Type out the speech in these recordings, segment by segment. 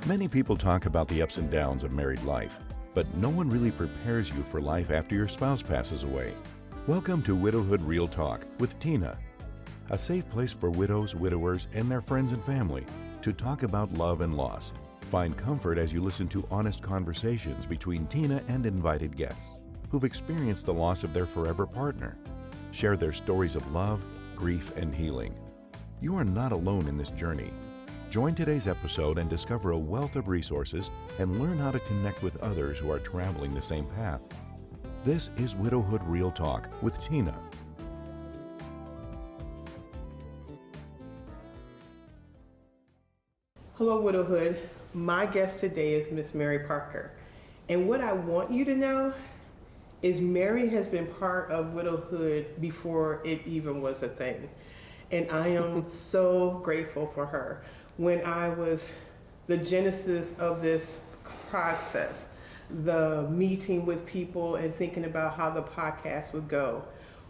Many people talk about the ups and downs of married life, but no one really prepares you for life after your spouse passes away. Welcome to Widowhood Real Talk with Tina, a safe place for widows, widowers, and their friends and family to talk about love and loss. Find comfort as you listen to honest conversations between Tina and invited guests who've experienced the loss of their forever partner. Share their stories of love, grief, and healing. You are not alone in this journey. Join today's episode and discover a wealth of resources and learn how to connect with others who are traveling the same path. This is Widowhood Real Talk with Tina. Hello, Widowhood. My guest today is Miss Mary Parker. And what I want you to know is Mary has been part of widowhood before it even was a thing. And I am so grateful for her. When I was the genesis of this process, the meeting with people and thinking about how the podcast would go,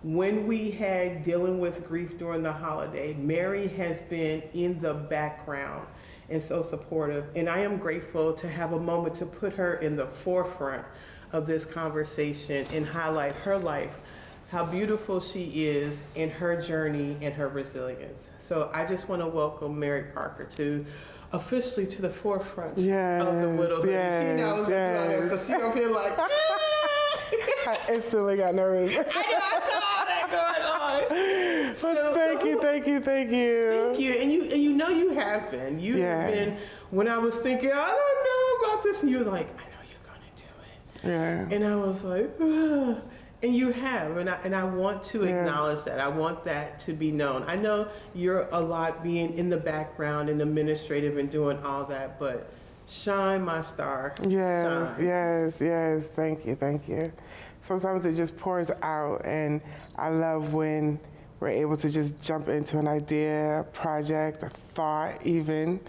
when we had dealing with grief during the holiday, Mary has been in the background and so supportive. And I am grateful to have a moment to put her in the forefront of this conversation and highlight her life, how beautiful she is in her journey and her resilience. So I just want to welcome Mary Parker to officially to the forefront of the widowhood. She knows that, so she don't feel like, I instantly got nervous. I know, I saw all that going on. So thank you. Thank you, and you know you have been. You have been. When I was thinking, I don't know about this, and you were like, I know you're gonna do it. Yeah. And I was like, ugh. And you have, and I want to acknowledge that. I want that to be known. I know you're a lot being in the background and administrative and doing all that, but shine, my star. Yes, shine. yes. Thank you. Sometimes it just pours out, and I love when we're able to just jump into an idea, a project, a thought even,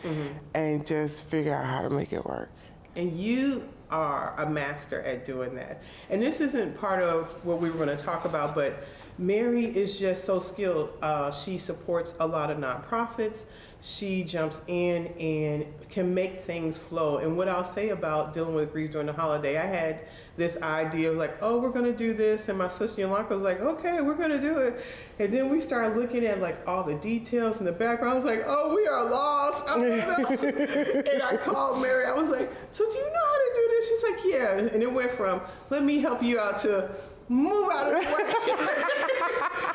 and just figure out how to make it work. And you are a master at doing that. And this isn't part of what we were going to talk about, but Mary is just so skilled. She supports a lot of nonprofits. She jumps in and can make things flow. And what I'll say about dealing with grief during the holiday, I had this idea of like, oh, we're going to do this. And my sister-in-law was like, okay, we're going to do it. And then we started looking at like all the details in the background. I was like, oh, we are lost. I don't know. And I called Mary. I was like, so do you know how to do this? She's like, yeah. And it went from, let me help you out to move out of the way.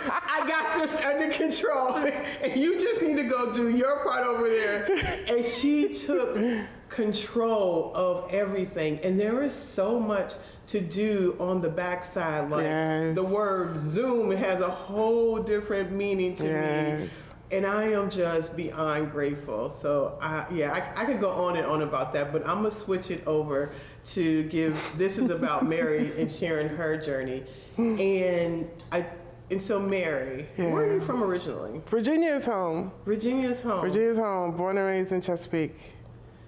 I got this under control. And you just need to go do your part over there. And she took control of everything. And there is so much to do on the backside. Like the word Zoom has a whole different meaning to me. And I am just beyond grateful. So I could go on and on about that, but I'm gonna switch it over to this is about Mary and sharing her journey. And so Mary, where are you from originally? Virginia's home. Virginia's home, born and raised in Chesapeake.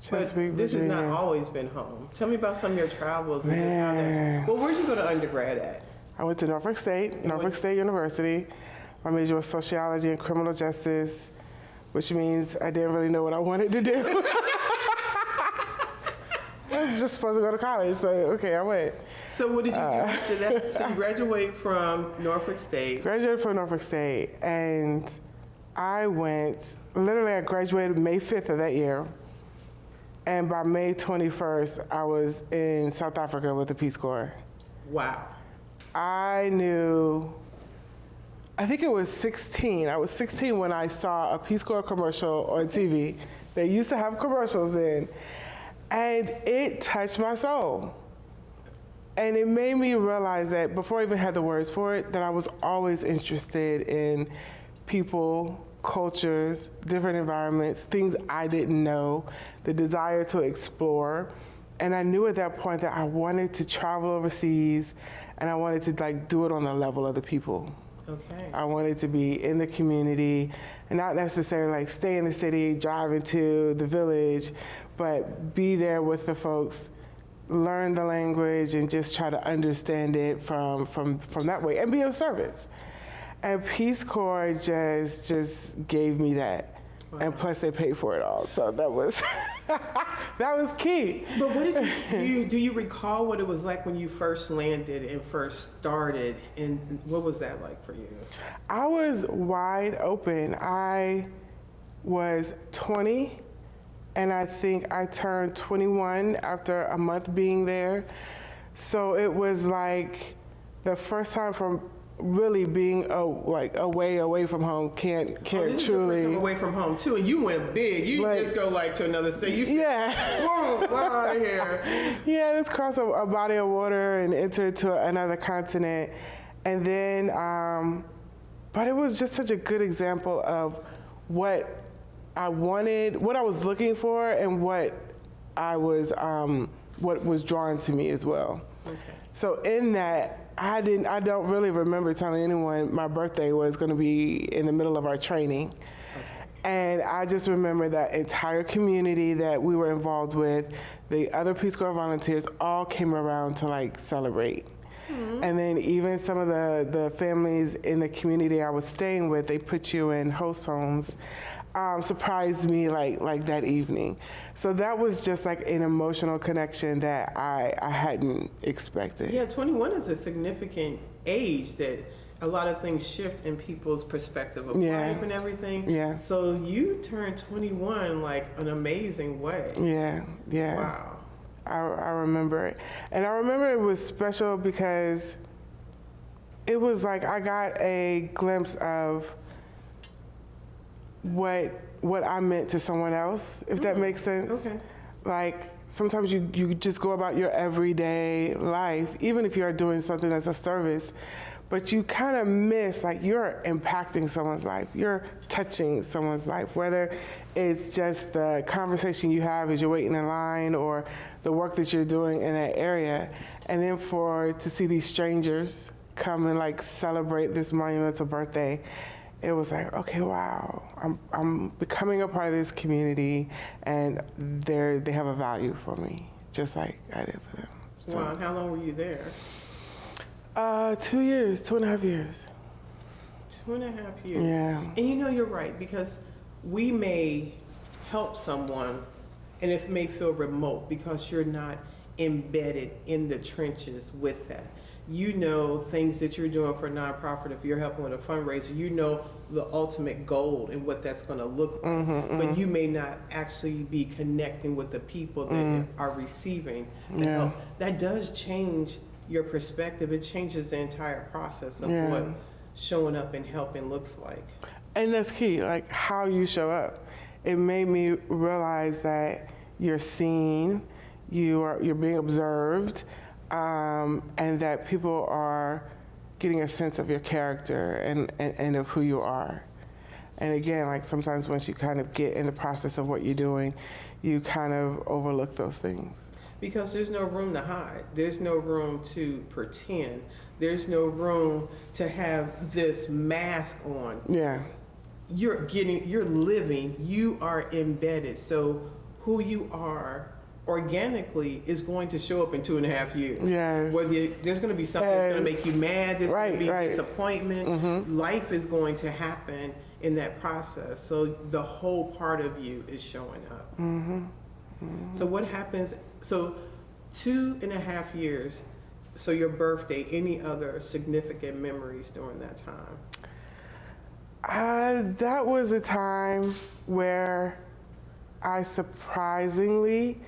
But this has not always been home. Tell me about some of your travels. And just how that's, well, where'd you go to undergrad at? I went to Norfolk State University. My major was sociology and criminal justice, which means I didn't really know what I wanted to do. I was just supposed to go to college, so okay, I went. So what did you do after that? So you graduate from Norfolk State. Graduated from Norfolk State, and I graduated May 5th of that year, and by May 21st, I was in South Africa with the Peace Corps. Wow. I think it was 16. I was 16 when I saw a Peace Corps commercial on TV. They used to have commercials in, and it touched my soul. And it made me realize that before I even had the words for it, that I was always interested in people, cultures, different environments, things I didn't know, the desire to explore. And I knew at that point that I wanted to travel overseas, and I wanted to do it on the level of the people. Okay. I wanted to be in the community and not necessarily stay in the city, drive into the village, but be there with the folks, learn the language, and just try to understand it from that way and be of service. And Peace Corps just gave me that. And plus they paid for it all. So that was, that was key. But what did do you recall what it was like when you first landed and first started, and what was that like for you? I was wide open. I was 20, and I think I turned 21 after a month being there. So it was like the first time from really being away from home. Can't This is truly. your first time away from home too, and you went big. You Like- just go like to another state. You said, Yeah. "Whoa, we're out of here." Yeah, let's cross a body of water and enter to another continent. And then, but it was just such a good example of what I wanted, what I was looking for, and what was drawn to me as well. Okay. So in that, I don't really remember telling anyone my birthday was going to be in the middle of our training. And I just remember that entire community that we were involved with, the other Peace Corps volunteers, all came around to like celebrate. And then even some of the families in the community I was staying with, they put you in host homes, surprised me like that evening. So that was just like an emotional connection that I hadn't expected. Yeah, 21 is a significant age that a lot of things shift in people's perspective of Yeah. life and everything. Yeah. So you turned 21 like an amazing way. Yeah. Wow. I remember it. And I remember it was special because it was like I got a glimpse of what I meant to someone else, if that makes sense. Okay. Like sometimes you just go about your everyday life, even if you are doing something as a service, but you kind of miss, like you're impacting someone's life, you're touching someone's life, whether it's just the conversation you have as you're waiting in line or the work that you're doing in that area. And then to see these strangers come and like celebrate this monumental birthday, it was like, okay, wow, I'm becoming a part of this community, and they have a value for me, just like I did for them. So, Wow, and how long were you there? 2 years, 2.5 years. 2.5 years. Yeah. And you know, you're right, because we may help someone and it may feel remote because you're not embedded in the trenches with that. You know things that you're doing for a nonprofit. If you're helping with a fundraiser, you know the ultimate goal and what that's going to look like. But you may not actually be connecting with the people that are receiving the help. That does change your perspective. It changes the entire process of what showing up and helping looks like. And that's key, like how you show up. It made me realize that you're seen, you're being observed, and that people are getting a sense of your character and of who you are. And again, like sometimes once you kind of get in the process of what you're doing, you kind of overlook those things. Because there's no room to hide. There's no room to pretend. There's no room to have this mask on. Yeah. You're living, you are embedded. So who you are organically is going to show up in 2.5 years. Yes. Whether there's going to be something that's going to make you mad, there's going to be Right. disappointment. Life is going to happen in that process. So the whole part of you is showing up. So what happens? So 2.5 years. So your birthday. Any other significant memories during that time? That was a time where I surprisingly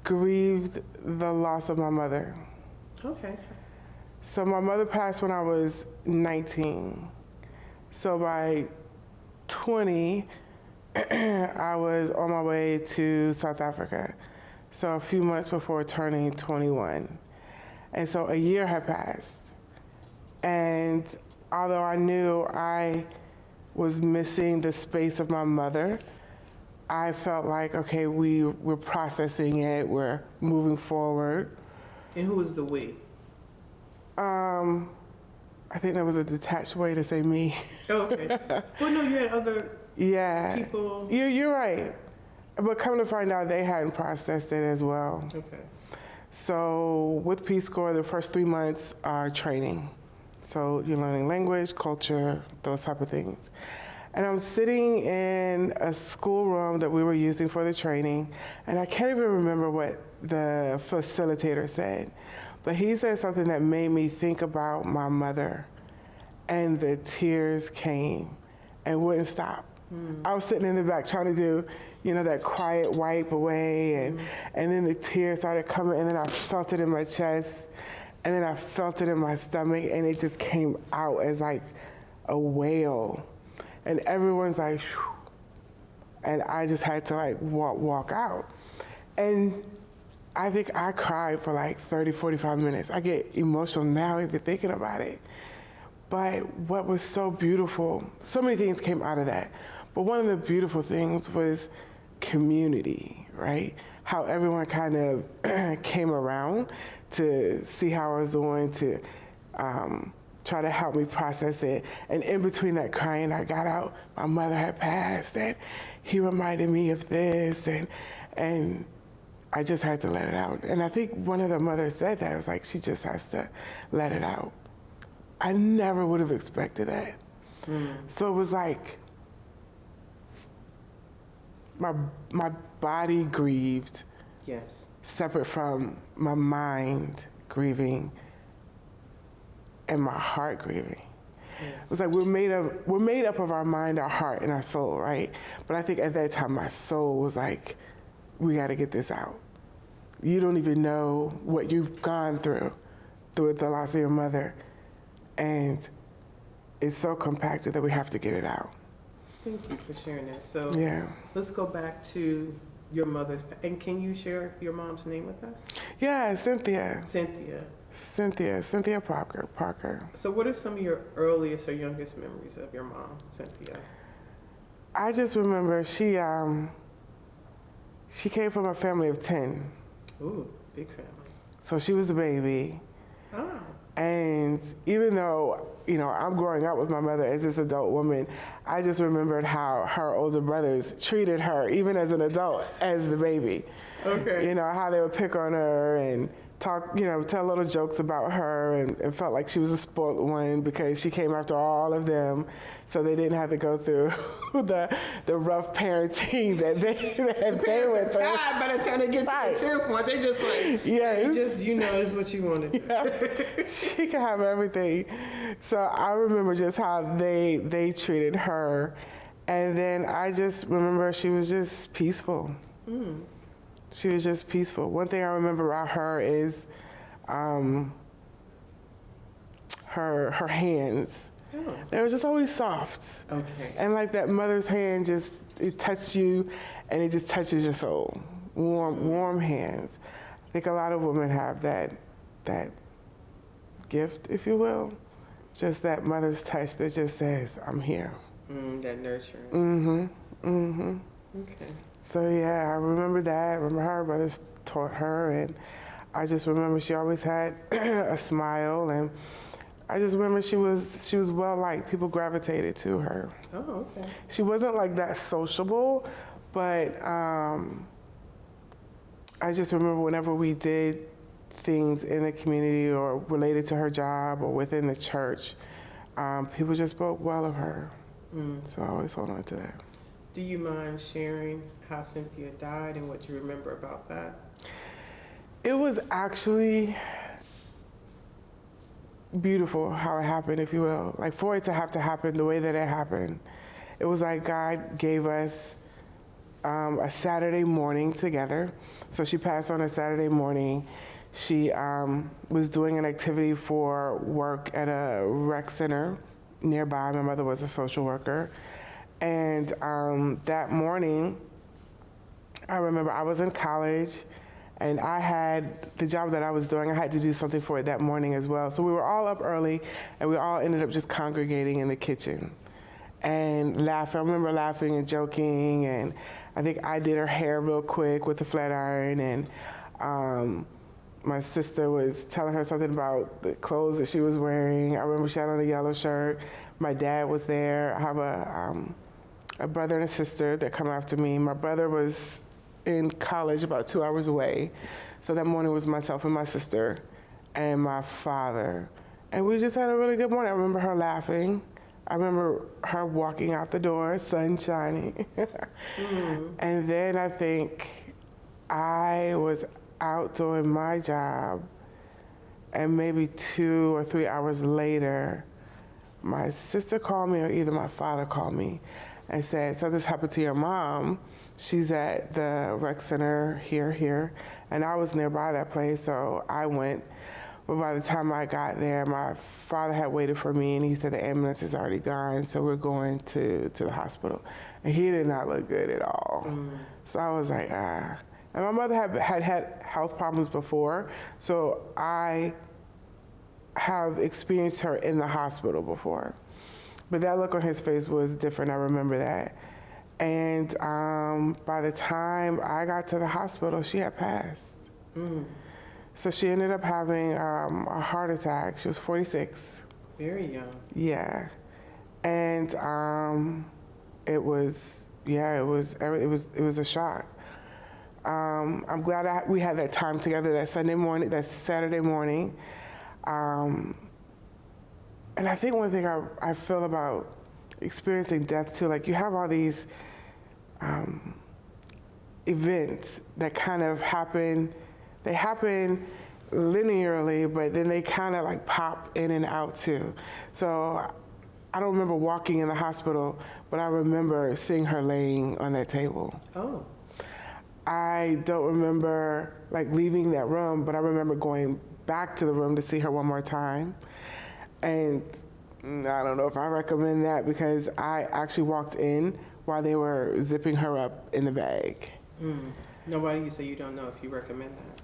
grieved the loss of my mother. Okay. So my mother passed when I was 19. So by 20, I was on my way to South Africa. So a few months before turning 21. And so a year had passed. And although I knew I was missing the space of my mother, I felt like, okay, we're processing it, we're moving forward. And who was the we? I think that was a detached way to say me. Okay. Well, no, you had other Yeah. people. You're right. But come to find out, they hadn't processed it as well. Okay. So with Peace Corps, the first 3 months are training. So you're learning language, culture, those type of things. And I'm sitting in a schoolroom that we were using for the training, and I can't even remember what the facilitator said, but he said something that made me think about my mother, and the tears came and wouldn't stop. I was sitting in the back trying to do, that quiet wipe away, and then the tears started coming, and then I felt it in my chest, and then I felt it in my stomach, and it just came out as like a wail. And everyone's like, shoo. And I just had to like walk out. And I think I cried for like 30, 45 minutes. I get emotional now even thinking about it. But what was so beautiful, so many things came out of that. But one of the beautiful things was community, right? How everyone kind of came around to see how I was doing, to try to help me process it. And in between that crying, I got out, my mother had passed, and he reminded me of this, and I just had to let it out. And I think one of the mothers said that, it was like, she just has to let it out. I never would have expected that. So it was like, my body grieved, Yes. separate from my mind grieving and my heart grieving. Yes. It was like we're made up of our mind, our heart, and our soul, right? But I think at that time my soul was like, we got to get this out. You don't even know what you've gone through the loss of your mother, and it's so compacted that we have to get it out. Thank you for sharing that. So Yeah. let's go back to your mother's, and can you share your mom's name with us? Yeah, Cynthia. Cynthia Parker. So what are some of your earliest or youngest memories of your mom, Cynthia? I just remember she came from a family of 10. Ooh, big family. So she was a baby. Oh. And even though, I'm growing up with my mother as this adult woman, I just remembered how her older brothers treated her, even as an adult, as the baby. Okay. How they would pick on her and talk, tell little jokes about her, and felt like she was a spoiled one because she came after all of them, so they didn't have to go through the rough parenting that they went through. Tired by the time they get to the 10th one. They just like, is what you wanted. Yeah. She could have everything. So I remember just how they treated her, and then I just remember she was just peaceful. She was just peaceful. One thing I remember about her is her hands. Oh. They were just always soft. Okay. And like that mother's hand it touched you, and it just touches your soul. Warm hands. I think a lot of women have that gift, if you will. Just that mother's touch that just says, I'm here. That nurturing. Okay. So yeah, I remember that. I remember her brothers taught her, and I just remember she always had a smile, and I just remember she was well liked. People gravitated to her. Oh, okay. She wasn't like that sociable, but I just remember whenever we did things in the community or related to her job or within the church, people just spoke well of her. So I always hold on to that. Do you mind sharing how Cynthia died and what you remember about that? It was actually beautiful how it happened, if you will. Like, for it to have to happen the way that it happened, it was like God gave us a Saturday morning together. So she passed on a Saturday morning. She was doing an activity for work at a rec center nearby. My mother was a social worker. And that morning, I remember I was in college, and I had the job that I was doing, I had to do something for it that morning as well. So we were all up early, and we all ended up just congregating in the kitchen and laughing. I remember laughing and joking, and I think I did her hair real quick with a flat iron, and my sister was telling her something about the clothes that she was wearing. I remember she had on a yellow shirt. My dad was there. I have a brother and a sister that come after me. My brother was in college about 2 hours away. So that morning was myself and my sister and my father. And we just had a really good morning. I remember her laughing. I remember her walking out the door, sun shining. And then I think I was out doing my job, and maybe 2 or 3 hours later, my sister called me, or either my father called me and said, something's happened to your mom. She's at the rec center here. And I was nearby that place, so I went. But by the time I got there, my father had waited for me, and he said the ambulance is already gone, so we're going to the hospital. And he did not look good at all. So I was like, ah. And my mother had health problems before, so I have experienced her in the hospital before. But that look on his face was different, I remember that. And by the time I got to the hospital, she had passed. So she ended up having a heart attack. She was 46. Very young. Yeah. And it was a shock. I'm glad we had that time together that Saturday morning. And I think one thing I feel about experiencing death too, like you have all these events that kind of happen. They happen linearly, but then they kind of like pop in and out too. So I don't remember walking in the hospital, but I remember seeing her laying on that table. Oh. I don't remember like leaving that room, but I remember going back to the room to see her one more time. And I don't know if I recommend that, because I actually walked in while they were zipping her up in the bag. No, why do you say you don't know if you recommend that?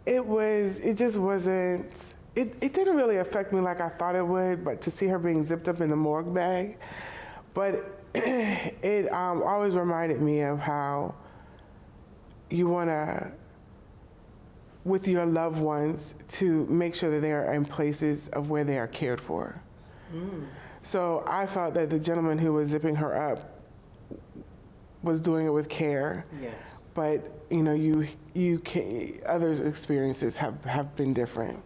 It just wasn't, it didn't really affect me like I thought it would, but to see her being zipped up in the morgue bag. But it always reminded me of how you want to, with your loved ones, to make sure that they are in places of where they are cared for. So I felt that the gentleman who was zipping her up was doing it with care. Yes. But you know, you can, others' experiences have been different.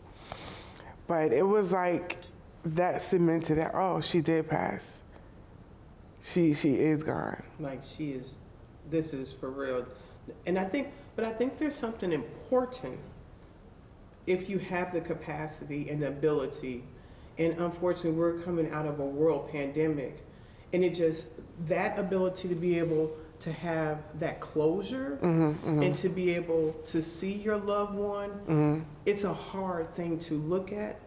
But it was like that cemented that, oh, she did pass. She is gone. Like this is for real. And I think there's something important if you have the capacity and the ability. And unfortunately, we're coming out of a world pandemic, and that ability to be able to have that closure and to be able to see your loved one, it's a hard thing to look at,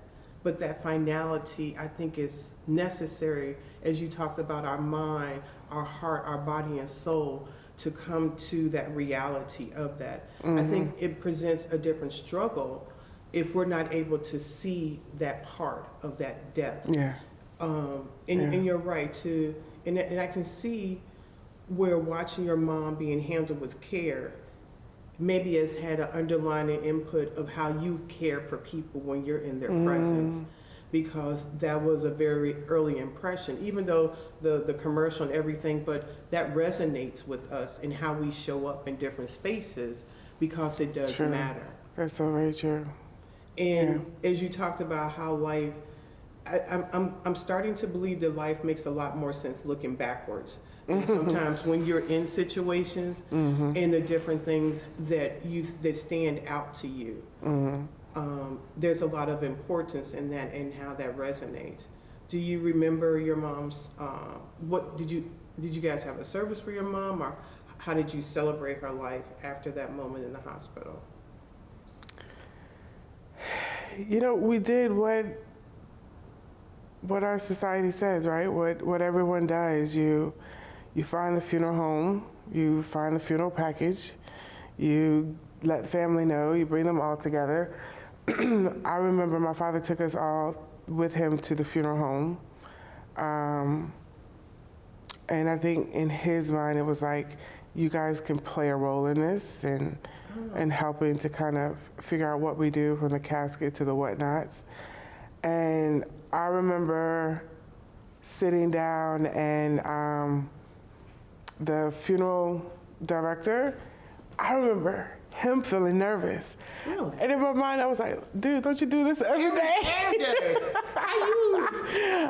but that finality, I think, is necessary, as you talked about our mind, our heart, our body and soul, to come to that reality of that. I think it presents a different struggle if we're not able to see that part of that death. Yeah. And you're right too. And I can see where watching your mom being handled with care maybe has had an underlying input of how you care for people when you're in their presence, because that was a very early impression, even though the commercial and everything, but that resonates with us in how we show up in different spaces, because it does matter. That's so very true. And as you talked about how life, I'm starting to believe that life makes a lot more sense looking backwards. And sometimes when you're in situations and the different things that stand out to you, there's a lot of importance in that and how that resonates. Do you remember your mom's? Did you guys have a service for your mom, or how did you celebrate her life after that moment in the hospital? You know, we did what our society says, right? What everyone does. You find the funeral home, you find the funeral package, you let the family know, you bring them all together. I remember my father took us all with him to the funeral home. And I think in his mind, it was like, you guys can play a role in this and helping to kind of figure out what we do from the casket to the whatnots. And I remember sitting down and the funeral director, I remember him feeling nervous. Really? And in my mind, I was like, dude, don't you do this every day? Every day.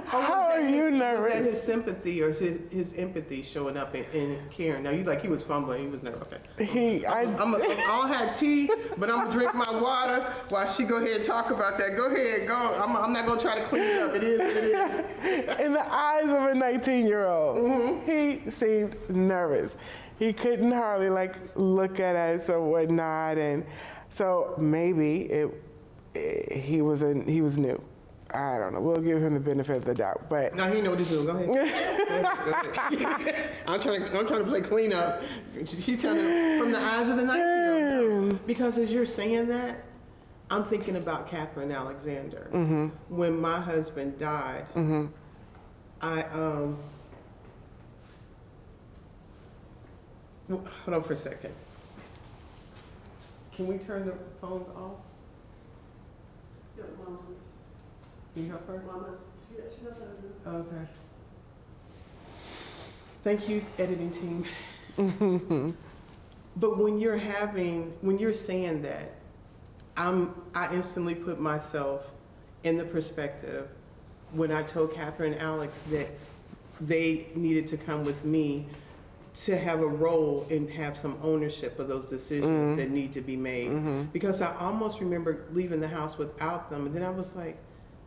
How are you nervous? Was that his sympathy or his empathy showing up in caring? Now, he was fumbling. He was nervous. Okay. I don't have tea, but I'm going to drink my water while she go ahead and talk about that. Go ahead. Go. I'm not going to try to clean it up. It is what it is. In the eyes of a 19-year-old, he seemed nervous. He couldn't hardly look at us or whatnot, and so maybe he was new. I don't know. We'll give him the benefit of the doubt, but now he know what he's doing. Go ahead. Go ahead. I'm trying to play cleanup. She's telling him from the eyes of the 19-year-old. Because as you're saying that, I'm thinking about Catherine Alexander. When my husband died, hold on for a second. Can we turn the phones off? Can you help her? Okay. Thank you, editing team. But when you're saying that, I instantly put myself in the perspective when I told Catherine and Alex that they needed to come with me to have a role and have some ownership of those decisions that need to be made. Because I almost remember leaving the house without them, and then I was like,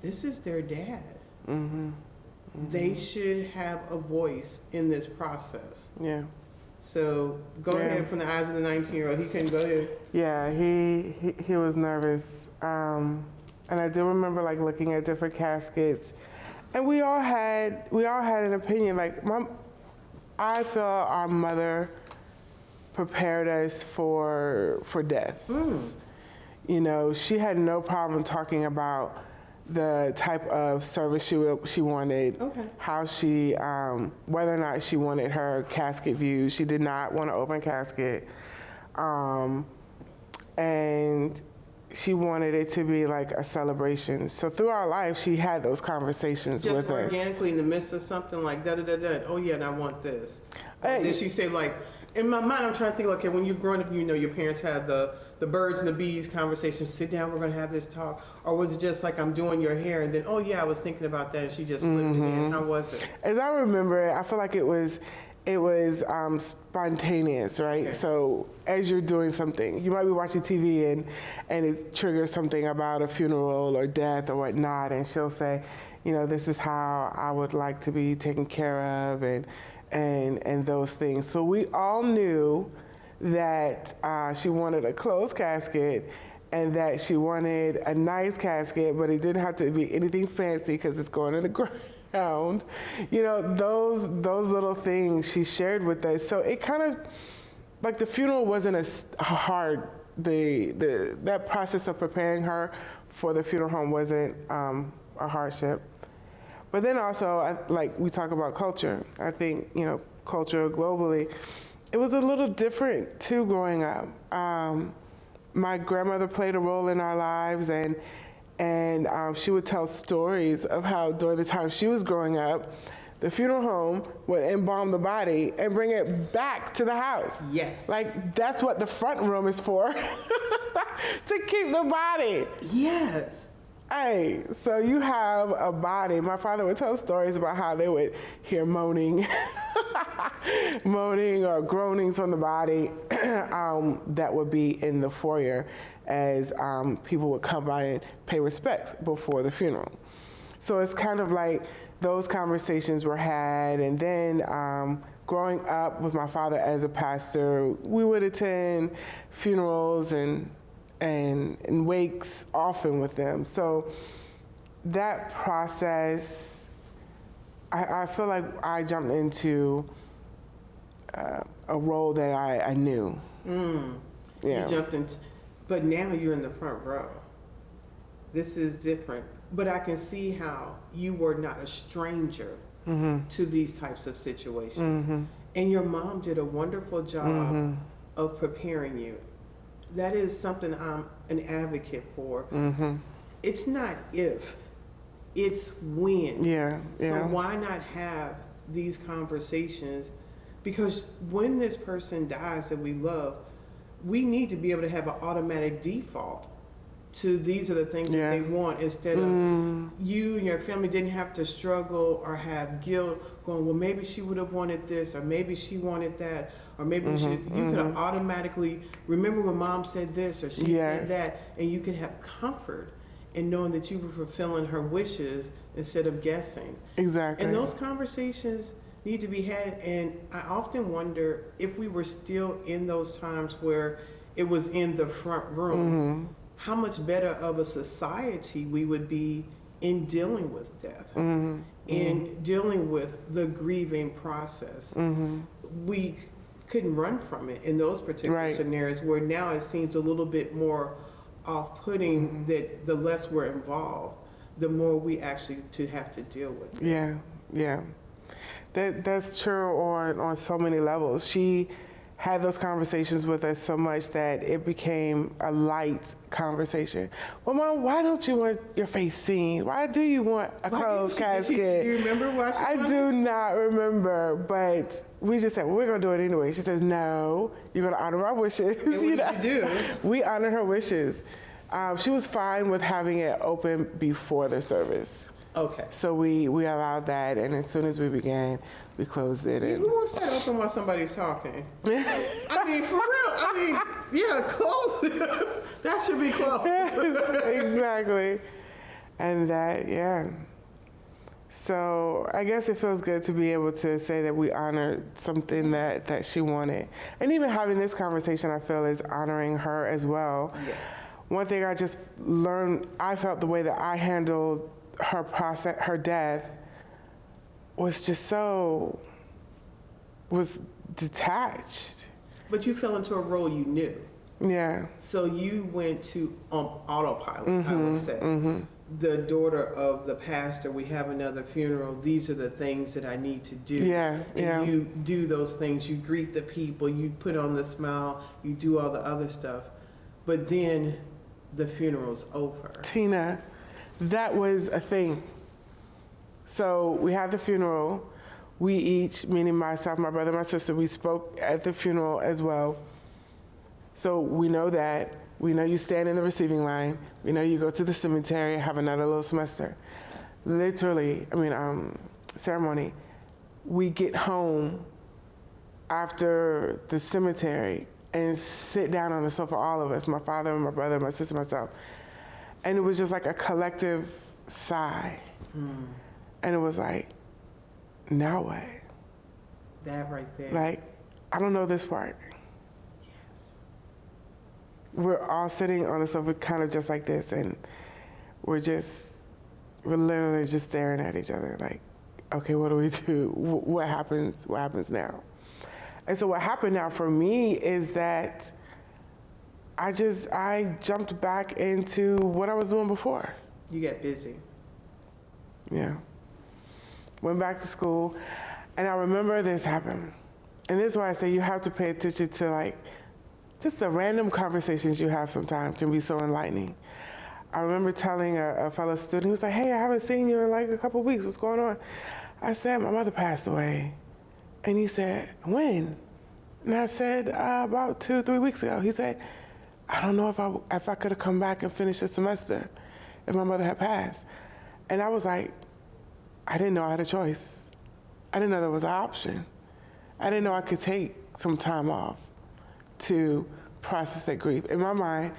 this is their dad. They should have a voice in this process. Yeah. So go ahead from the eyes of the 19-year-old. He couldn't go ahead. Yeah, he was nervous. And I do remember looking at different caskets, and we all had an opinion. I feel our mother prepared us for death. You know, she had no problem talking about the type of service she wanted, how she, whether or not she wanted her casket viewed. She did not want an open casket. And she wanted it to be like a celebration. So through our life, she had those conversations with us. Just organically in the midst of something like da-da-da-da, oh yeah, and I want this. Then she said in my mind, I'm trying to think, okay, when you're growing up, your parents had the birds and the bees conversation, sit down, we're gonna have this talk. Or was it just I'm doing your hair and then, oh yeah, I was thinking about that and she just slipped it in. How was it? As I remember it, I feel like it was spontaneous, right? Okay. So as you're doing something, you might be watching TV and it triggers something about a funeral or death or whatnot, and she'll say, this is how I would like to be taken care of and those things. So we all knew that she wanted a closed casket and that she wanted a nice casket, but it didn't have to be anything fancy because it's going in the ground. Those little things she shared with us. So it kind of, the funeral wasn't as hard. That process of preparing her for the funeral home wasn't a hardship. But then also, we talk about culture. I think, culture globally, it was a little different too growing up. My grandmother played a role in our lives, and she would tell stories of how during the time she was growing up, the funeral home would embalm the body and bring it back to the house. Yes. That's what the front room is for, to keep the body. Yes. Hey, so you have a body. My father would tell stories about how they would hear moaning, or groanings from the body that would be in the foyer as people would come by and pay respects before the funeral. So it's kind of like those conversations were had, and then growing up with my father as a pastor, we would attend funerals and wakes often with them. So that process, I feel like I jumped into a role that I knew. Yeah. You jumped into, but now you're in the front row. This is different. But I can see how you were not a stranger to these types of situations. And your mom did a wonderful job of preparing you. That is something I'm an advocate for. It's not if, it's when. Yeah. So why not have these conversations? Because when this person dies that we love, we need to be able to have an automatic default to these are the things that they want, instead of you and your family didn't have to struggle or have guilt going, well, maybe she would have wanted this, or maybe she wanted that, or maybe you could have automatically remember when mom said this or she said that, and you could have comfort in knowing that you were fulfilling her wishes instead of guessing. Exactly. And those conversations need to be had, and I often wonder if we were still in those times where it was in the front room, how much better of a society we would be in dealing with death, in dealing with the grieving process. We couldn't run from it in those particular scenarios, where now it seems a little bit more off-putting, that the less we're involved, the more we actually have to deal with it. Yeah. That's true on so many levels. She had those conversations with us so much that it became a light conversation. Well, Mom, why don't you want your face seen? Why do you want a closed casket? Do you remember why she wanted? I do not remember, but we just said, well, we're going to do it anyway. She says, no, you're going to honor our wishes. And what did you do? We honored her wishes. She was fine with having it open before the service. Okay. So we allowed that, and as soon as we began, we closed it. Who wants that open while somebody's talking? I mean, for real. Close it. That should be closed. Exactly. And so I guess it feels good to be able to say that we honored something that she wanted. And even having this conversation, I feel, is honoring her as well. Yes. One thing I just learned, I felt the way that I handled her process, her death, was just was detached. But you fell into a role you knew. Yeah. So you went to autopilot, I would say. The daughter of the pastor, we have another funeral, these are the things that I need to do. And you do those things, you greet the people, you put on the smile, you do all the other stuff. But then the funeral's over. Tina, that was a thing. So we had the funeral. We each, meaning myself, my brother, my sister, we spoke at the funeral as well. So we know that. We know you stand in the receiving line. We know you go to the cemetery, have another little semester. Literally, ceremony. We get home after the cemetery and sit down on the sofa, all of us, my father, my brother, my sister, myself. And it was just like a collective sigh. And it was like, now what? That right there. Like, I don't know this part. Yes. We're all sitting on the sofa kind of just like this, and we're literally just staring at each other like, okay, what do we do? What happens? What happens now? And so what happened now for me is that I jumped back into what I was doing before. You got busy. Yeah. Went back to school, and I remember this happened. And this is why I say you have to pay attention to just the random conversations you have sometimes can be so enlightening. I remember telling a fellow student, he was like, hey, I haven't seen you in a couple of weeks, what's going on? I said, my mother passed away. And he said, when? And I said, about 2-3 weeks ago. He said, I don't know if I could have come back and finished the semester if my mother had passed. And I was like, I didn't know I had a choice. I didn't know there was an option. I didn't know I could take some time off to process that grief. In my mind,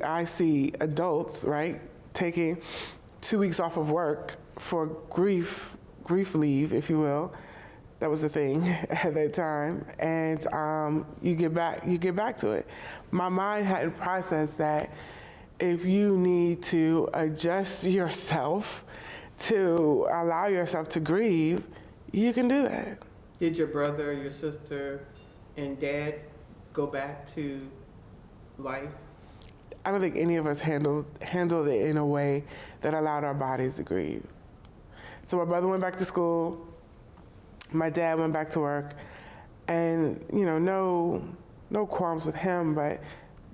I see adults, right, taking 2 weeks off of work for grief leave, if you will. That was the thing at that time. And you get back to it. My mind hadn't processed that if you need to adjust yourself to allow yourself to grieve, you can do that. Did your brother, your sister, and dad go back to life? I don't think any of us handled it in a way that allowed our bodies to grieve. So my brother went back to school. My dad went back to work, and no qualms with him, but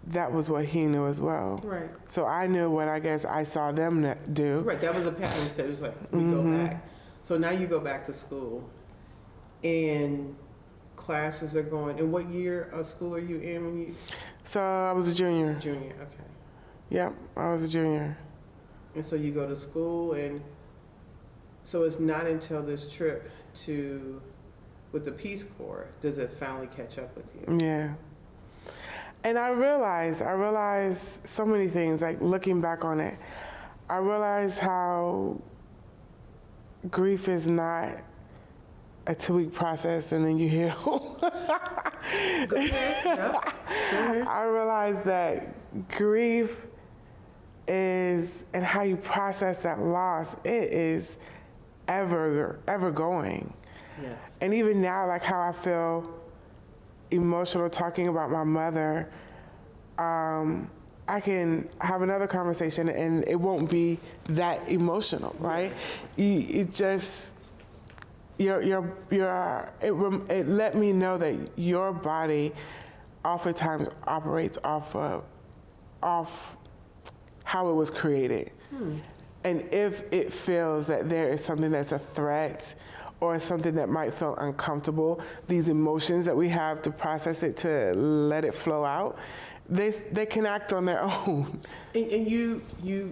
that was what he knew as well. Right. So I knew what I guess I saw them do. Right, that was a pattern. He said it was like, we go back. So now you go back to school, and classes are going. And what year of school are you in when you? So I was a junior. Junior, okay. Yep, I was a junior. And so you go to school, and so it's not until this trip with the Peace Corps does it finally catch up with you. Yeah. And I realized so many things, like looking back on it. I realized how grief is not a 2-week process and then you heal. Go ahead. Yeah. Go ahead. I realized that grief is, and how you process that loss, it is ever going. Yes. And even now, like how I feel emotional talking about my mother, I can have another conversation and it won't be that emotional, right? It just, it let me know that your body oftentimes operates off how it was created. And if it feels that there is something that's a threat or something that might feel uncomfortable, these emotions that we have to process it, to let it flow out, they can act on their own. And you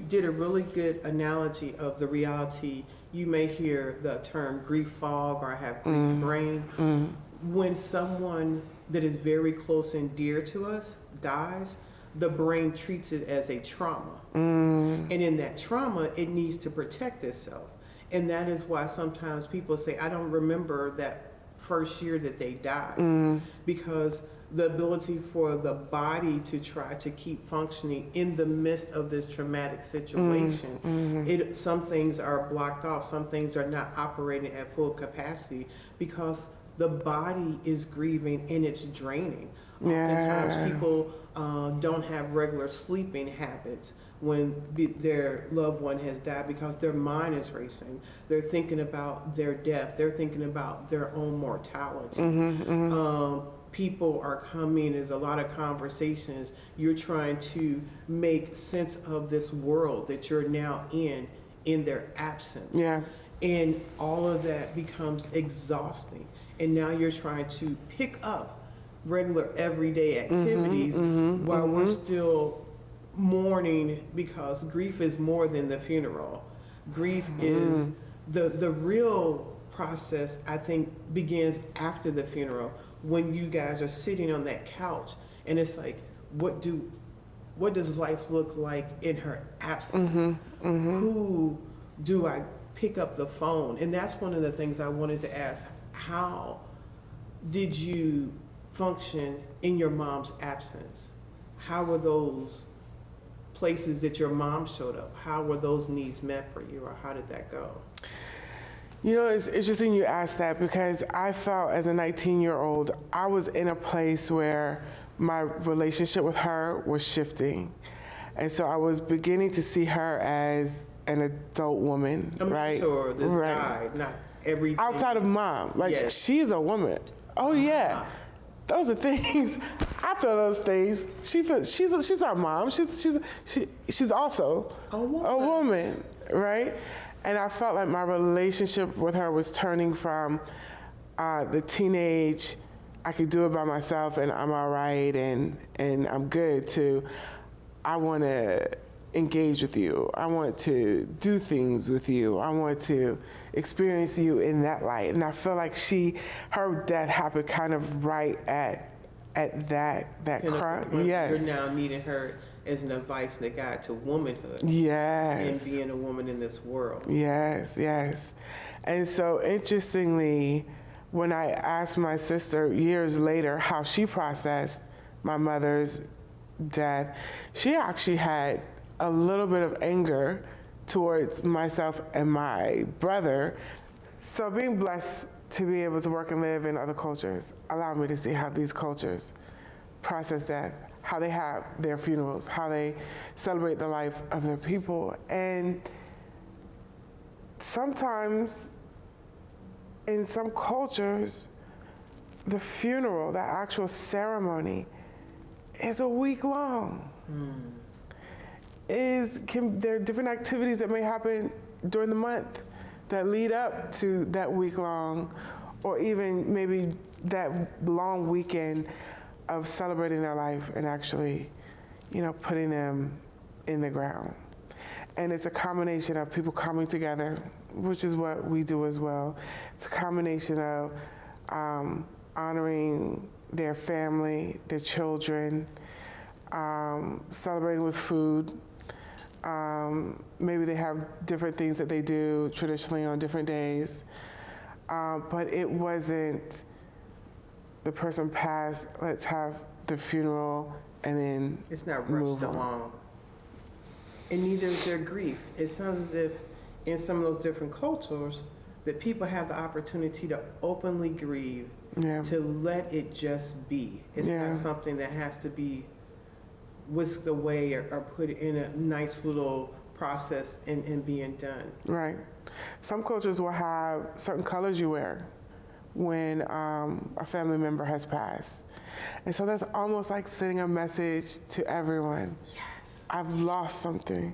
did a really good analogy of the reality. You may hear the term grief fog, or I have grief brain. When someone that is very close and dear to us dies, the brain treats it as a trauma. And in that trauma, it needs to protect itself. And that is why sometimes people say, I don't remember that first year that they died. Because the ability for the body to try to keep functioning in the midst of this traumatic situation, some things are blocked off, some things are not operating at full capacity because the body is grieving and it's draining. Oftentimes people don't have regular sleeping habits when their loved one has died because their mind is racing. They're thinking about their death. They're thinking about their own mortality. People are coming, there's a lot of conversations. You're trying to make sense of this world that you're now in their absence. Yeah. And all of that becomes exhausting. And now you're trying to pick up regular everyday activities while we're still mourning, because grief is more than the funeral. Grief is the real process, I think, begins after the funeral, when you guys are sitting on that couch and it's like, what does life look like in her absence? Who do I pick up the phone? And that's one of the things I wanted to ask. How did you function in your mom's absence? How were those places that your mom showed up? How were those needs met for you, or how did that go? You know, it's interesting you asked that, because I felt as a 19-year-old, I was in a place where my relationship with her was shifting. And so I was beginning to see her as an adult woman, right? Sure, this guy, not everything. Outside of mom, like she's a woman. Oh yeah, those are things. I feel those things. She's our mom. She's also a woman, right? And I felt like my relationship with her was turning from the teenage, I could do it by myself and I'm all right and I'm good, to I want to engage with you. I want to do things with you. I want to experience you in that light. And I feel like her death happened kind of right at that crux. Yes. You're now meeting her as an advice and a guide to womanhood. Yes. And being a woman in this world. Yes, yes. And so interestingly, when I asked my sister years later how she processed my mother's death, she actually had a little bit of anger towards myself and my brother. So being blessed to be able to work and live in other cultures allowed me to see how these cultures process death, how they have their funerals, how they celebrate the life of their people. And sometimes in some cultures, the funeral, that actual ceremony, is a week long. There are different activities that may happen during the month that lead up to that week long, or even maybe that long weekend of celebrating their life and actually, putting them in the ground. And it's a combination of people coming together, which is what we do as well. It's a combination of honoring their family, their children, celebrating with food. Maybe they have different things that they do traditionally on different days. But it wasn't the person passed, let's have the funeral and then It's not move rushed on. along. And neither is their grief. It sounds as if in some of those different cultures that people have the opportunity to openly grieve, Yeah. to let it just be. It's Yeah. not something that has to be whisked away or put in a nice little process and being done. Right. Some cultures will have certain colors you wear when a family member has passed. And so that's almost like sending a message to everyone. Yes. I've lost something.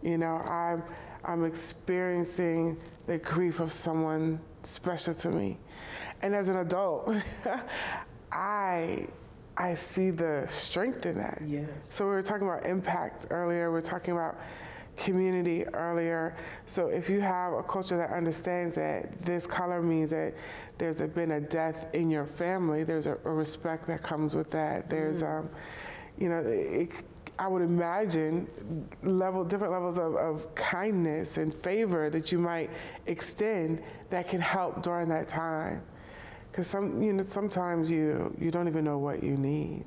I'm experiencing the grief of someone special to me. And as an adult, I see the strength in that. Yes. So we were talking about impact earlier. We were talking about community earlier. So if you have a culture that understands that this color means that there's been a death in your family, there's a respect that comes with that. There's, I would imagine different levels of kindness and favor that you might extend that can help during that time. Because sometimes you don't even know what you need.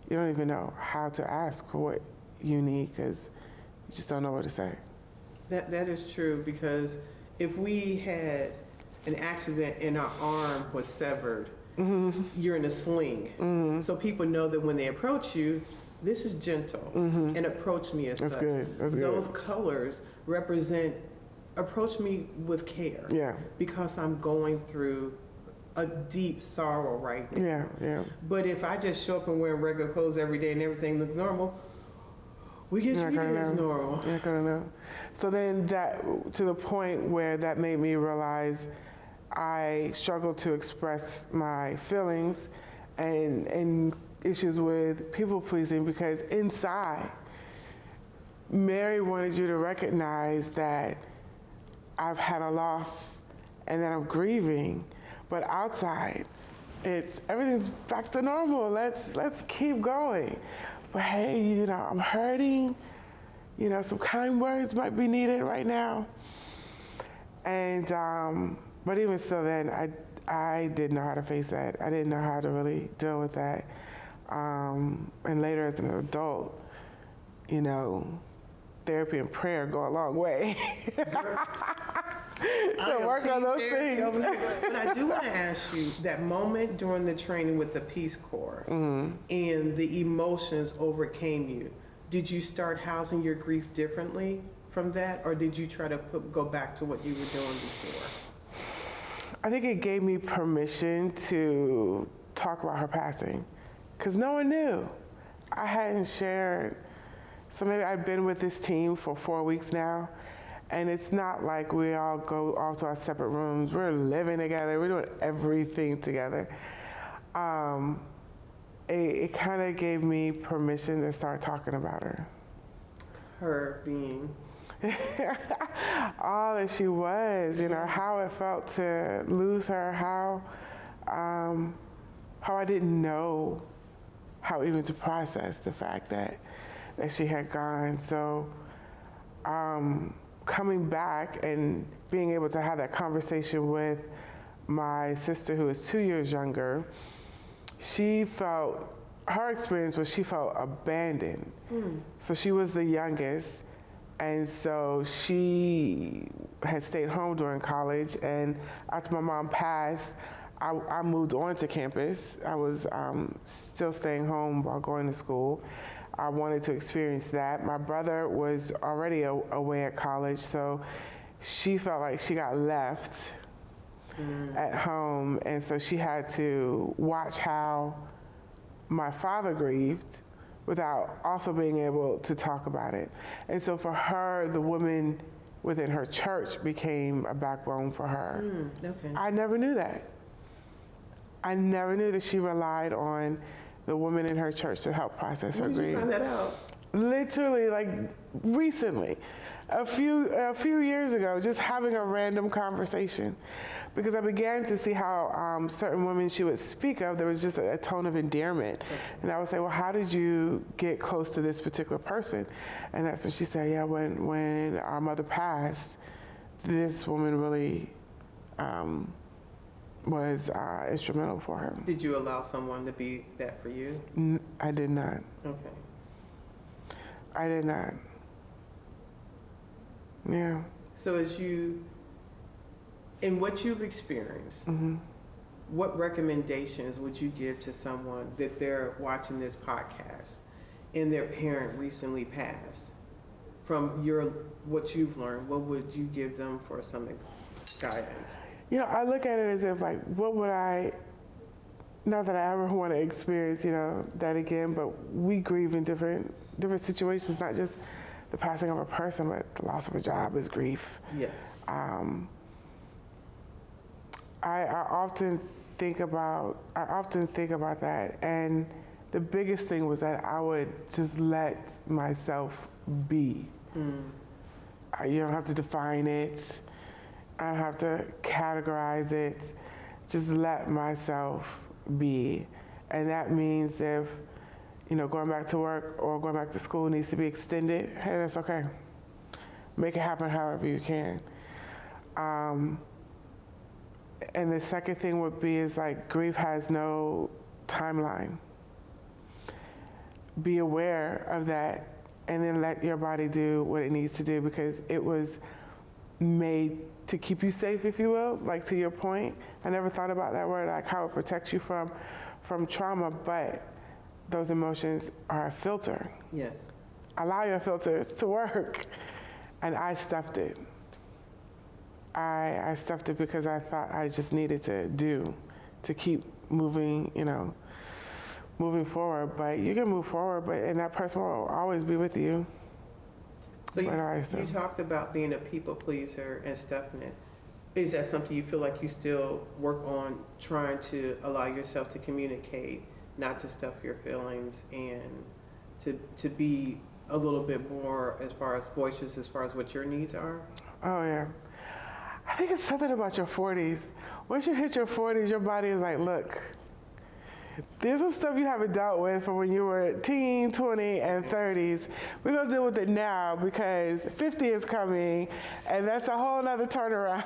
You don't even know how to ask for what you need because you just don't know what to say. That is true, because if we had an accident and our arm was severed, you're in a sling. So people know that when they approach you, this is gentle and approach me as That's such. good. That's good. Those colors represent approach me with care. Yeah. Because I'm going through a deep sorrow right now. Yeah, yeah. But if I just show up and wear regular clothes every day and everything looks normal, we get You're not treated gonna as know. normal. You're not gonna know. So then that, to the point where that made me realize I struggled to express my feelings and issues with people pleasing, because inside, Mary wanted you to recognize that I've had a loss and that I'm grieving, but outside, everything's back to normal. Let's keep going. But hey, I'm hurting. Some kind words might be needed right now. And but even still, then I didn't know how to face that. I didn't know how to really deal with that. And later, as an adult, therapy and prayer go a long way. To work on those things. But I do want to ask you, that moment during the training with the Peace Corps and the emotions overcame you, did you start housing your grief differently from that, or did you try to go back to what you were doing before? I think it gave me permission to talk about her passing, because no one knew. I hadn't shared. So maybe I've been with this team for 4 weeks now, and it's not like we all go off to our separate rooms. We're living together. We're doing everything together. It kind of gave me permission to start talking about her. Her being. All that she was, how it felt to lose her, how I didn't know how even to process the fact that she had gone. So coming back and being able to have that conversation with my sister, who is 2 years younger, her experience was she felt abandoned. So she was the youngest. And so she had stayed home during college, and after my mom passed, I moved on to campus. I was still staying home while going to school. I wanted to experience that. My brother was already away at college, so she felt like she got left at home, and so she had to watch how my father grieved without also being able to talk about it. And so for her, the women within her church became a backbone for her. Okay. I never knew that. I never knew that she relied on the women in her church to help process her When did you grief. find that out? Literally, like recently, a few years ago, just having a random conversation, because I began to see how certain women she would speak of, there was just a tone of endearment, and I would say, well, how did you get close to this particular person? And that's when she said, yeah, when our mother passed, this woman really was instrumental for her. Did you allow someone to be that for you? I did not. Okay. I did not. Yeah. So as you, in what you've experienced, what recommendations would you give to someone that they're watching this podcast and their parent recently passed? From what you've learned, what would you give them for some guidance? You know, I look at it as if, like, what would I, not that I ever want to experience, you know, that again, but we grieve in different situations, not just the passing of a person, but the loss of a job is grief. Yes. I often think about that, and the biggest thing was that I would just let myself be. You don't have to define it. I don't have to categorize it. Just let myself be. And that means if, you know, going back to work or going back to school needs to be extended, hey, that's okay. Make it happen however you can. And the second thing would be is like grief has no timeline. Be aware of that and then let your body do what it needs to do, because it was made to keep you safe, if you will. Like, to your point, I never thought about that word, like how it protects you from trauma, but those emotions are a filter. Yes. Allow your filters to work. And I stuffed it. I stuffed it because I thought I just needed to keep moving, you know, moving forward. But you can move forward, and that person will always be with you. So you talked about being a people pleaser and stuffing it. Is that something you feel like you still work on, trying to allow yourself to communicate, not to stuff your feelings, and to be a little bit more as far as voices, as far as what your needs are? Oh, yeah. I think it's something about your 40s. Once you hit your 40s, your body is like, look, there's some stuff you haven't dealt with from when you were teen, 20, and 30s. We're going to deal with it now because 50 is coming, and that's a whole nother turnaround.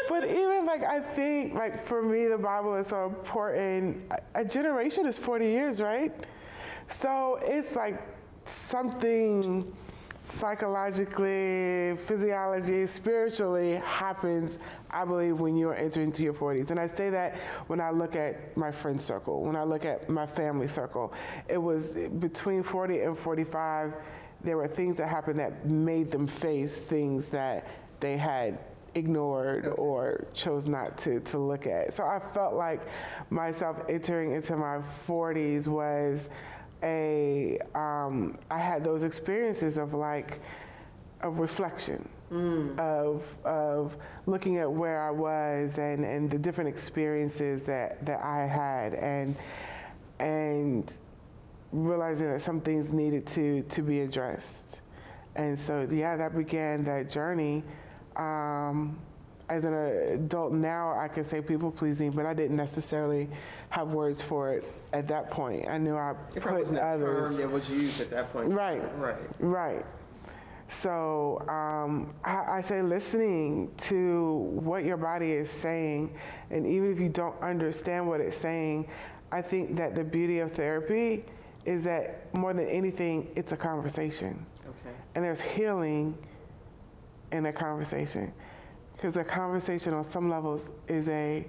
But even, like, I think, like, for me, the Bible is so important. A generation is 40 years, right? So it's like something psychologically, physiology, spiritually happens, I believe, when you're entering into your 40s. And I say that when I look at my friend circle, when I look at my family circle. It was between 40 and 45, there were things that happened that made them face things that they had ignored or chose not to look at. So I felt like myself entering into my 40s was I had those experiences of reflection, of looking at where I was and the different experiences that I had, and realizing that some things needed to be addressed. And so, yeah, that began that journey. As an adult now, I can say people pleasing, but I didn't necessarily have words for it at that point. I knew I It put wasn't a others. term that was used at that point. Right. So I say listening to what your body is saying, and even if you don't understand what it's saying, I think that the beauty of therapy is that more than anything, it's a conversation. Okay. And there's healing in a conversation. Because a conversation on some levels is a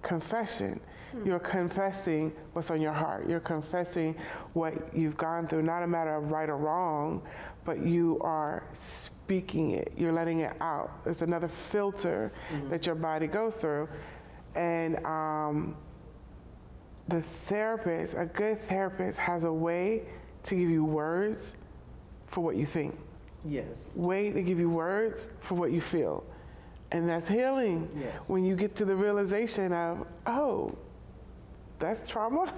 confession. You're confessing what's on your heart. You're confessing what you've gone through, not a matter of right or wrong, but you are speaking it. You're letting it out. It's another filter that your body goes through. And the therapist, a good therapist, has a way to give you words for what you think. Yes. Way to give you words for what you feel. And that's healing. Yes. When you get to the realization of, oh, that's trauma.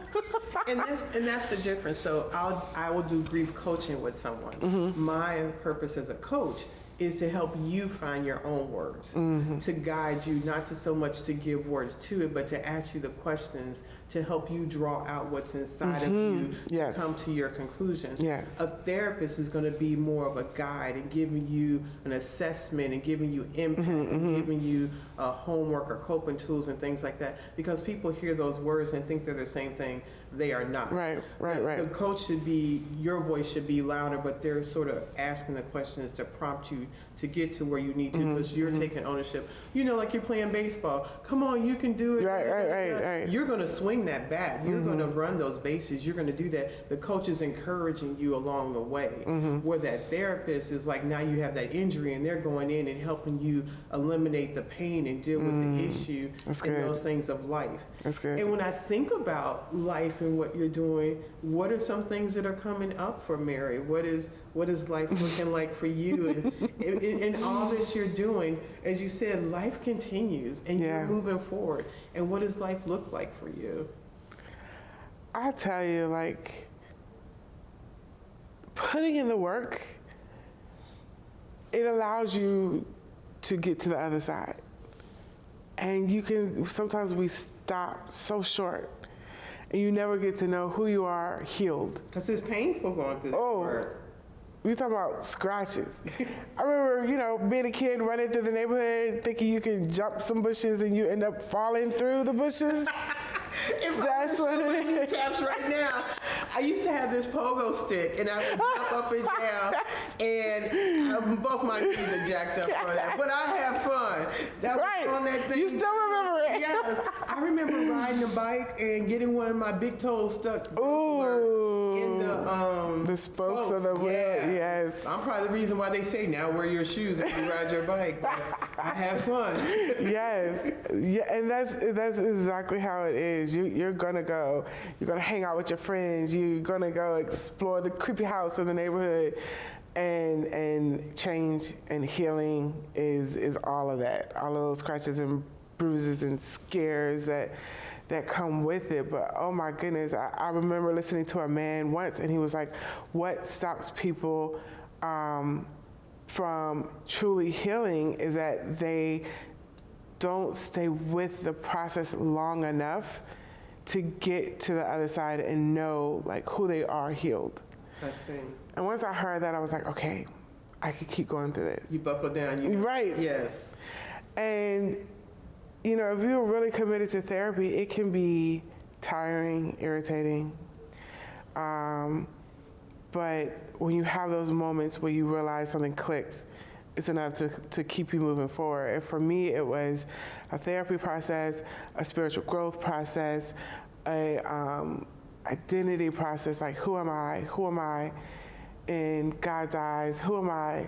And that's the difference. So I will do grief coaching with someone. My purpose as a coach is to help you find your own words, to guide you, not to so much to give words to it, but to ask you the questions to help you draw out what's inside of you to come to your conclusion. Yes. A therapist is going to be more of a guide and giving you an assessment and giving you impact and giving you homework or coping tools and things like that, because people hear those words and think they're the same thing. They are not. Right. The coach should be, your voice should be louder, but they're sort of asking the questions to prompt you to get to where you need to, because you're taking ownership. You know, like you're playing baseball. Come on, you can do it. Right. You're going to swing that bat. You're going to run those bases. You're going to do that. The coach is encouraging you along the way. Where that therapist is like, now you have that injury and they're going in and helping you eliminate the pain and deal with the issue and those things of life. That's good. And when I think about life and what you're doing, what are some things that are coming up for Mary? What is life looking like for you? And all this you're doing, as you said, life continues and you're moving forward. And what does life look like for you? I tell you, like, putting in the work, it allows you to get to the other side. And you can, sometimes we stop so short and you never get to know who you are healed. Because it's painful going through this work. We talking about scratches. I remember, being a kid running through the neighborhood thinking you can jump some bushes and you end up falling through the bushes. That's what it is. Caps right now. I used to have this pogo stick and I would jump up and down, and both my knees are jacked up for that. But I have fun. That was on that thing. You still remember it? Yes. I remember riding a bike and getting one of my big toes stuck in the spokes of the wheel. Yes. I'm probably the reason why they say now wear your shoes if you ride your bike. But I have fun. Yes. Yeah, and that's exactly how it is. You're gonna go. You're gonna hang out with your friends. You're gonna go explore the creepy house in the neighborhood, and change and healing is all of that. All of those scratches and bruises and scares that come with it. But oh my goodness, I remember listening to a man once, and he was like, "What stops people from truly healing is that they don't stay with the process long enough to get to the other side and know like who they are healed." I see. And once I heard that, I was like, okay, I could keep going through this. You buckle down. Right. Yes. And if you're really committed to therapy, it can be tiring, irritating. But when you have those moments where you realize something clicks, it's enough to keep you moving forward. And for me, it was a therapy process, a spiritual growth process, a identity process, like who am I? Who am I in God's eyes? Who am I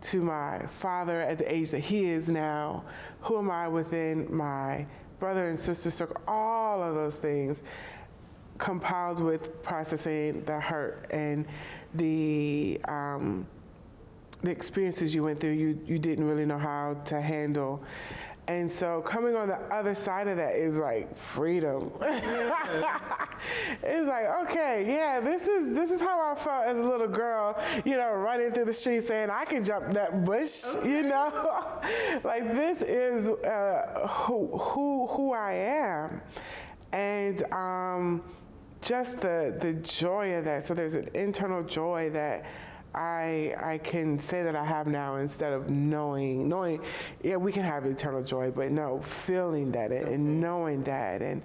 to my father at the age that he is now? Who am I within my brother and sister circle? All of those things compiled with processing the hurt and the experiences you went through, you didn't really know how to handle. And so coming on the other side of that is like freedom. It's like, okay, yeah, this is how I felt as a little girl, running through the street saying, I can jump that bush, like this is who I am. And just the joy of that. So there's an internal joy that I can say that I have now, instead of knowing, yeah, we can have eternal joy, but no, feeling that and knowing that and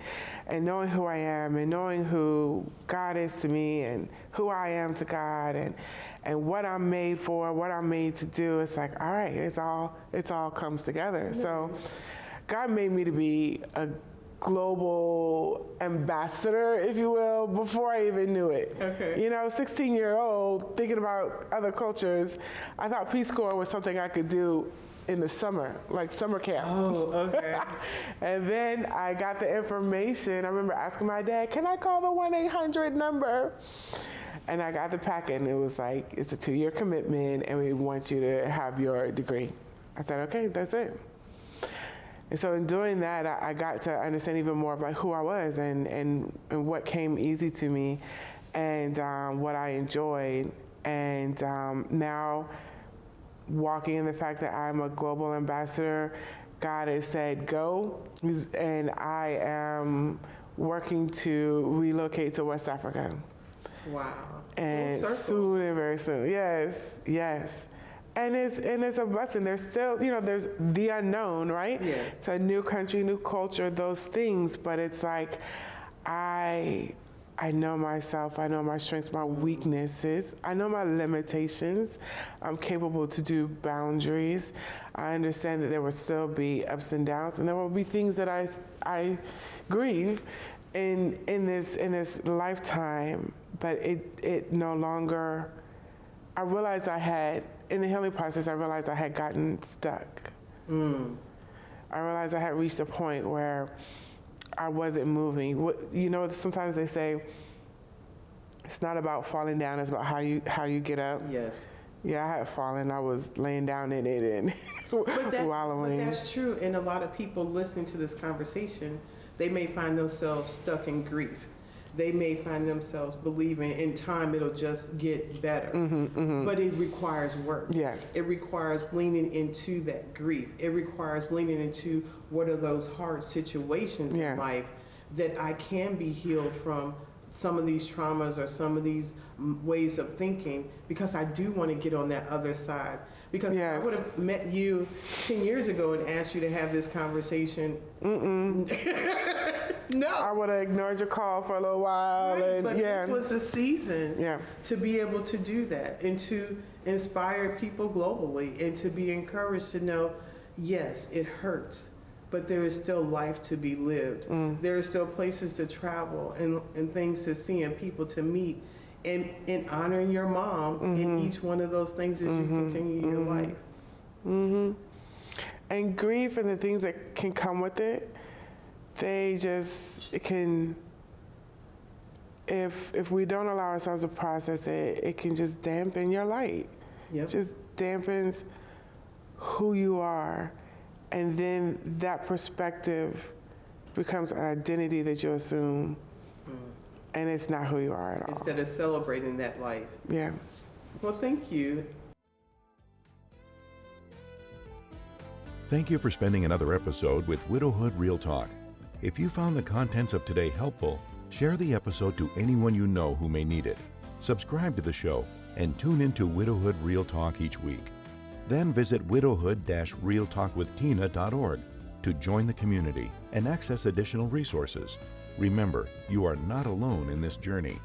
knowing who I am and knowing who God is to me and who I am to God and what I'm made for, what I'm made to do. It's like, all right, it's all comes together. So God made me to be a global ambassador, if you will, before I even knew it. Okay. 16-year-old thinking about other cultures, I thought Peace Corps was something I could do in the summer, like summer camp. Oh, okay. And then I got the information. I remember asking my dad, can I call the 1-800 number? And I got the packet, and it was like, it's a 2-year commitment, and we want you to have your degree. I said, okay, that's it. And so in doing that, I got to understand even more of like who I was and what came easy to me and what I enjoyed. And now walking in the fact that I'm a global ambassador, God has said go, and I am working to relocate to West Africa. Wow. And Full circle. soon and very soon. Yes, yes. And it's a blessing. There's still, there's the unknown, right? Yeah. It's a new country, new culture, those things. But it's like, I know myself. I know my strengths, my weaknesses. I know my limitations. I'm capable to do boundaries. I understand that there will still be ups and downs, and there will be things that I grieve in this lifetime. But it no longer. I realized in the healing process, I realized I had gotten stuck. I realized I had reached a point where I wasn't moving. Sometimes they say it's not about falling down, it's about how you get up. Yes. Yeah, I had fallen. I was laying down in it and wallowing. But that's true. And a lot of people listening to this conversation, they may find themselves stuck in grief. They may find themselves believing in time it'll just get better. But it requires work. Yes. It requires leaning into that grief. It requires leaning into what are those hard situations in life that I can be healed from some of these traumas or some of these ways of thinking, because I do want to get on that other side. Because if I would have met you 10 years ago and asked you to have this conversation, no. I would have ignored your call for a little while. Right, but this was the season to be able to do that and to inspire people globally and to be encouraged to know, yes, it hurts, but there is still life to be lived. There are still places to travel and things to see and people to meet, and honoring your mom in each one of those things as you continue your life. And grief and the things that can come with it, it can, if we don't allow ourselves to process it, it can just dampen your light. It just dampens who you are. And then that perspective becomes an identity that you assume. And it's not who you are at all. Instead of celebrating that life. Yeah. Well, thank you. Thank you for spending another episode with Widowhood Real Talk. If you found the contents of today helpful, share the episode to anyone you know who may need it. Subscribe to the show and tune into Widowhood Real Talk each week. Then visit widowhood-realtalkwithtina.org to join the community and access additional resources. Remember, you are not alone in this journey.